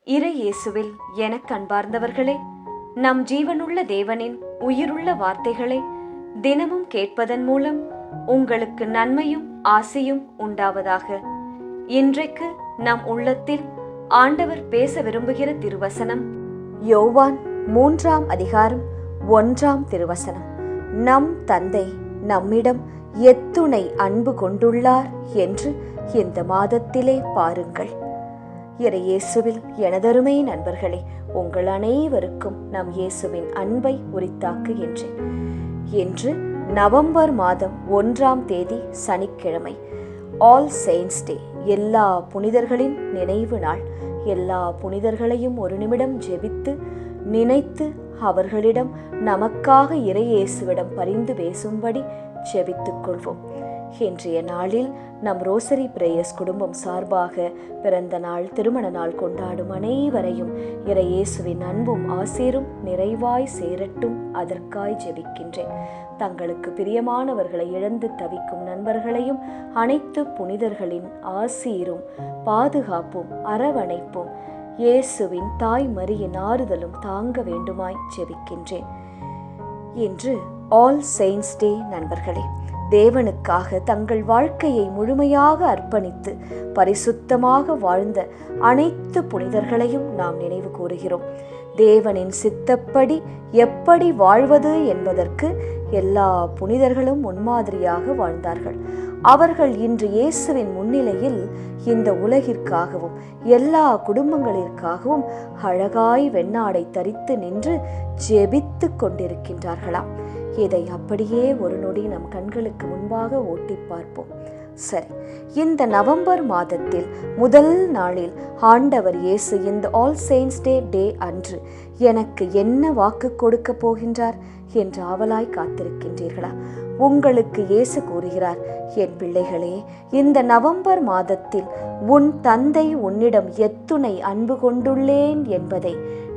இறை இயேசுவில் எனக் அன்பார்ந்தவர்களே, நம் ஜீவனுள்ள தேவனின் உயிருள்ள வார்த்தைகளை தினமும் கேட்பதன் மூலம் உங்களுக்கு நன்மையும் ஆசையும் உண்டாவதாக. இன்றைக்கு நம் உள்ளத்தில் ஆண்டவர் பேச விரும்புகிற திருவசனம் யோவான் 3ஆம் அதிகாரம் 1ஆம் திருவசனம். நம் தந்தை நம்மிடம் எத்துணை அன்பு கொண்டுள்ளார் என்று இந்த மாதத்திலே பாருங்கள். இறை இயேசுவில் எனதருமை நண்பர்களே, உங்கள் அனைவருக்கும் நம் இயேசுவின் அன்பை உரித்தாக்குகின்றேன். இன்று நவம்பர் மாதம் 1ஆம் தேதி சனிக்கிழமை, ஆல் செயின்ட்ஸ் டே, எல்லா புனிதர்களின் நினைவு நாள். எல்லா புனிதர்களையும் ஒரு நிமிடம் ஜெபித்து நினைத்து அவர்களிடம் நமக்காக இறை இயேசுவிடம் பரிந்து பேசும்படி ஜெபித்துக் கொள்வோம். இன்றைய நாளில் நம் ரோசரி பிரேயர்ஸ் குடும்பம் சார்பாக பிறந்த நாள், திருமண நாள் கொண்டாடும் அனைவரையும் இறை இயேசுவின் அன்பும் ஆசீரும் நிறைவாய் சேரட்டும், அதற்காய் ஜெபிக்கின்றேன். தங்களுக்கு பிரியமானவர்களை இழந்து தவிக்கும் நண்பர்களையும் அனைத்து புனிதர்களின் ஆசீரும் பாதுகாப்பும் அரவணைப்பும் இயேசுவின் தாய் மரியின் ஆறுதலும் தாங்க வேண்டுமாய் ஜெபிக்கின்றேன். இன்று ஆல் செயின்ட்ஸ் டே நண்பர்களே. தேவனுக்காக தங்கள் வாழ்க்கையை முழுமையாக அர்ப்பணித்து பரிசுத்தமாக வாழ்ந்த அனைத்து புனிதர்களையும் நாம் நினைவு கூறுகிறோம். தேவனின் சித்தப்படி எப்படி வாழ்வது என்பதற்கு எல்லா புனிதர்களும் முன்மாதிரியாக வாழ்ந்தார்கள். அவர்கள் இன்று இயேசுவின் முன்னிலையில் இந்த உலகிற்காகவும் எல்லா குடும்பங்களிற்காகவும் அழகாய் வெண்ணாடை தரித்து நின்று ஜெபித்து கொண்டிருக்கின்றார்களாம். இதை அப்படியே ஒரு நொடி நம் கண்களுக்கு முன்பாக ஓட்டி பார்ப்போம். சரி, இந்த நவம்பர் மாதத்தில் முதல் நாளில் ஆண்டவர் இயேசு இந்த ஆல் செயின்ட்ஸ் டே அன்று எனக்கு என்ன வாக்கு கொடுக்க போகின்றார் என்று ஆவலாய் காத்திருக்கின்றீர்களா? உங்களுக்கு இயேசு கூறுகிறார், என் பிள்ளைகளே, இந்த நவம்பர் மாதத்தில் உன் தந்தை உன்னிடம் எத்துணை அன்பு கொண்டுள்ளேன் என்பதை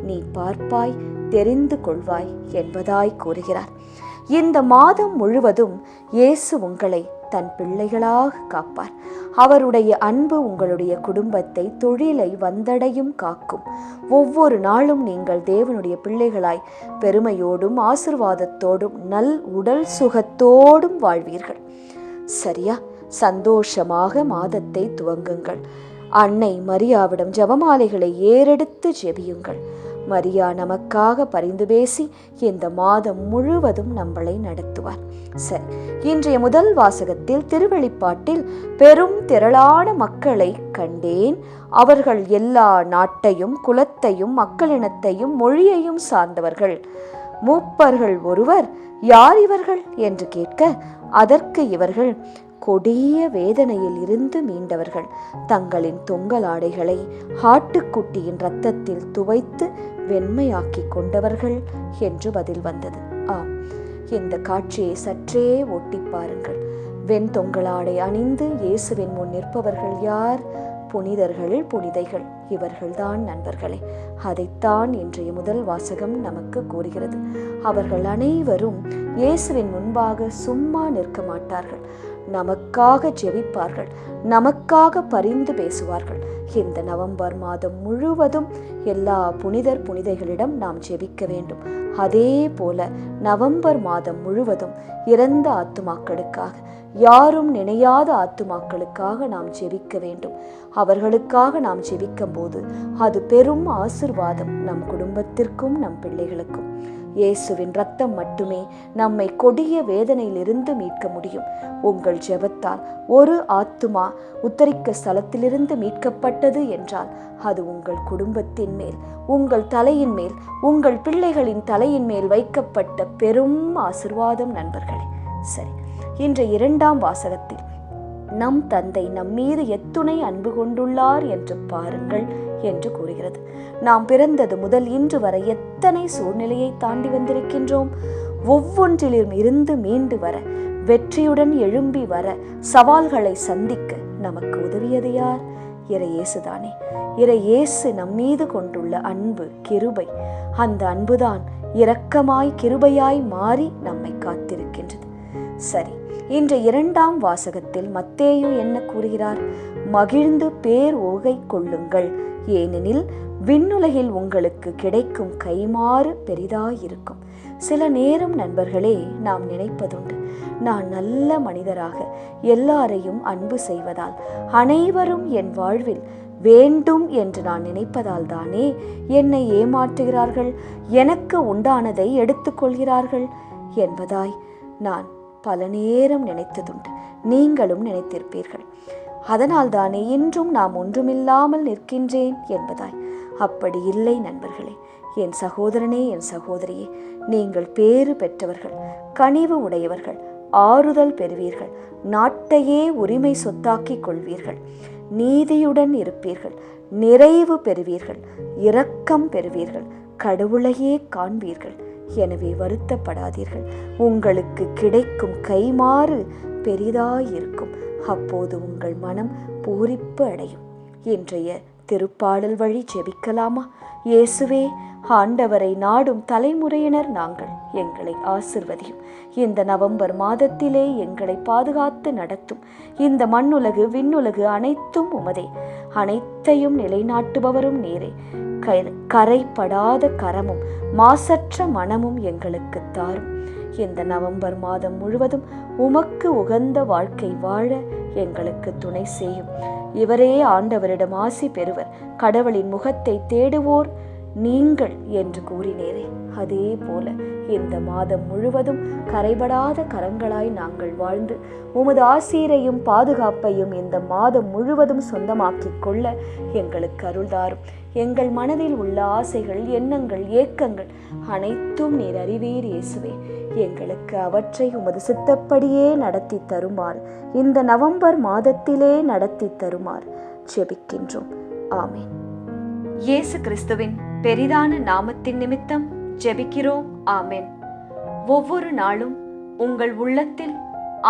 நீ பார்ப்பாய், தெரிந்து கொள்வாய் என்பதாய் கூறுகிறார். இந்த மாதம் முழுவதும் இயேசு உங்களை தன் பிள்ளைகளாக காப்பார். அவருடைய அன்பு உங்களுடைய குடும்பத்தை, தொழிலை வந்தடையும் காக்கும். ஒவ்வொரு நாளும் நீங்கள் தேவனுடைய பிள்ளைகளாய் பெருமையோடும் ஆசீர்வாதத்தோடும் நல் உடல் சுகத்தோடும் வாழ்வீர்கள். சரியா? சந்தோஷமாக மாதத்தை துவங்குங்கள். அன்னை மரியாவிடம் ஜெபமாலைகளை ஏறெடுத்து ஜெபியுங்கள். மரியா நமக்காக பரிந்து பேசி இந்த மாதம் முழுவதும் நம்மளை நடத்துவார். சரி, இன்றைய முதல் வாசகத்தில் திருவெளிப்பாட்டில் பெரும் திரளான மக்களை கண்டேன். அவர்கள் எல்லா நாட்டையும் குலத்தையும் மக்களினத்தையும் மொழியையும் சார்ந்தவர்கள். மூப்பர்கள் ஒருவர், யார் இவர்கள் என்று கேட்க, அதற்கு இவர்கள் கொடிய வேதனையில் இருந்து மீண்டவர்கள், தங்களின் தொங்கலாடைகளை ஆட்டுக்குட்டியின் இரத்தத்தில் துவைத்து வெண்மையாக்கி கொண்டவர்கள் என்று பதில் வந்தது. ஆம், இந்த காட்சியை சற்றே ஒட்டி பாருங்கள். வெண் தொங்கலாடை அணிந்து இயேசுவின் முன் நிற்பவர்கள் யார்? புனிதர்கள், புனிதைகள். இவர்கள்தான் நண்பர்களே. அதைத்தான் இன்றைய முதல் வாசகம் நமக்கு கூறுகிறது. அவர்கள் அனைவரும் இயேசுவின் முன்பாக சும்மா நிற்க மாட்டார்கள். நமக்காக ஜெபிப்பார்கள், நமக்காக பரிந்து பேசுவார்கள். இந்த நவம்பர் மாதம் முழுவதும் எல்லா புனிதர் புனிதைகளிடம் நாம் ஜெபிக்க வேண்டும். அதே போல நவம்பர் மாதம் முழுவதும் இறந்த ஆத்துமாக்களுக்காக, யாரும் நினையாத ஆத்துமாக்களுக்காக நாம் ஜெபிக்க வேண்டும். அவர்களுக்காக நாம் ஜெபிக்கும் போது அது பெரும் ஆசீர்வாதம் நம் குடும்பத்திற்கும் நம் பிள்ளைகளுக்கும். இயேசுவின் இரத்தம் மட்டுமே நம்மை கொடிய வேதனையிலிருந்து மீட்க முடியும். உங்கள் ஜெபத்தால் ஒரு ஆத்துமா உத்தரிக்க ஸ்தலத்திலிருந்து மீட்கப்பட்டது என்றால் அது உங்கள் குடும்பத்தின் மேல், உங்கள் தலையின் மேல், உங்கள் பிள்ளைகளின் தலையின் மேல் வைக்கப்பட்ட பெரும் ஆசீர்வாதம் நண்பர்களே. சரி, இன்றைய 2ஆம் வாசகத்தில் நம் தந்தை நம்மீது எத்துணை அன்பு கொண்டுள்ளார் என்று பாருங்கள் என்று கூறுகிறது. நாம் பிறந்தது முதல் இன்று வரை எத்தனை சூழ்நிலையை தாண்டி வந்திருக்கின்றோம். ஒவ்வொன்றிலும் இருந்து மீண்டு வர, வெற்றியுடன் எழும்பி வர, சவால்களை சந்திக்க நமக்கு உதவியது யார்? இறை இயேசுதானே. இறை இயேசு நம்மீது கொண்டுள்ள அன்பு, கிருபை, அந்த அன்புதான் இரக்கமாய் கிருபையாய் மாறி நம்மை காத்திருக்கின்றது. சரி, இன்றைய 2ஆம் வாசகத்தில் மத்தேயு என்ன கூறுகிறார்? மகிழ்ந்து பேர் ஓகை கொள்ளுங்கள் ஏனெனில் விண்ணுலகில் உங்களுக்கு கிடைக்கும் கைமாறு பெரிதாயிருக்கும். சில நேரம் நண்பர்களே, நாம் நினைப்பதுண்டு, நான் நல்ல மனிதராக எல்லாரையும் அன்பு செய்வதால், அனைவரும் என் வாழ்வில் வேண்டும் என்று நான் நினைப்பதால் தானே என்னை ஏமாற்றுகிறார்கள், எனக்கு உண்டானதை எடுத்துக்கொள்கிறார்கள் என்பதாய் நான் பல நேரம் நினைத்ததுண்டு. நீங்களும் நினைத்திருப்பீர்கள். அதனால் தானே இன்றும் நாம் ஒன்றுமில்லாமல் நிற்கின்றேன் என்பதாய். அப்படி இல்லை நண்பர்களே, என் சகோதரனே, என் சகோதரியே, நீங்கள் பேறு பெற்றவர்கள், கனிவு உடையவர்கள், ஆறுதல் பெறுவீர்கள், நாட்டையே உரிமை சொத்தாக்கிக் கொள்வீர்கள், நீதியுடன் இருப்பீர்கள், நிறைவு பெறுவீர்கள், இரக்கம் பெறுவீர்கள், கடவுளையே காண்பீர்கள். எனவே வருத்தப்படாதீர்கள். உங்களுக்கு கிடைக்கும் கைமாறு பெரிதாயிருக்கும். அப்போது உங்கள் மனம் பூரிப்பு அடையும். இன்றைய திருப்பாடல் வழி ஜெபிக்கலாமா? இயேசுவே, ஆண்டவரை நாடும் தலைமுறையினர் நாங்கள், எங்களை ஆசிர்வதியும். இந்த நவம்பர் மாதத்திலே எங்களை பாதுகாத்து நடத்தும். இந்த மண்ணுலகு விண்ணுலகு அனைத்தும் உமதே. அனைத்தையும் நிலைநாட்டுபவரும் நீரே. கரைப்படாத கரமும் மாசற்ற மனமும் எங்களுக்கு தாரும். இந்த நவம்பர் மாதம் முழுவதும் உமக்கு உகந்த வாழ்க்கை வாழ எங்களுக்கு துணை செய்யும். இவரே ஆண்டவரிடம் ஆசி பெறுவர், கடவுளின் முகத்தை தேடுவோர் நீங்கள் என்று கூறினேரே, அதே போல இந்த மாதம் முழுவதும் கரைபடாத கரங்களாய் நாங்கள் வாழ்ந்து உமது ஆசீரையும் பாதுகாப்பையும் இந்த மாதம் முழுவதும் சொந்தமாக்கிக் கொள்ள எங்களுக்கு அருள்தாரும். எங்கள் மனதில் உள்ள ஆசைகள், எண்ணங்கள், ஏக்கங்கள் அனைத்தும் நீர் அறிவீர் இயேசுவே. எங்களுக்கு அவற்றை உமது சித்தப்படியே நடத்தி தருமாறு, இந்த நவம்பர் மாதத்திலே நடத்தி தருமாறு ஜெபிக்கின்றோம். ஆமென். இயேசு கிறிஸ்துவின் பெரிதான நாமத்தின் நிமித்தம் ஜெபிக்கிறோம். ஆமென். ஒவ்வொரு நாளும் உங்கள் உள்ளத்தில்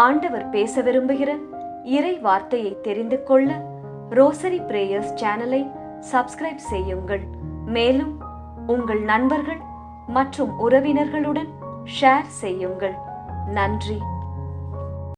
ஆண்டவர் பேச விரும்புகிற இறை வார்த்தையை தெரிந்து கொள்ள ரோசரி பிரேயர்ஸ் சேனலை சப்ஸ்கிரைப் செய்யுங்கள். மேலும் உங்கள் நண்பர்கள் மற்றும் உறவினர்களுடன் ஷேர் செய்யுங்கள். நன்றி.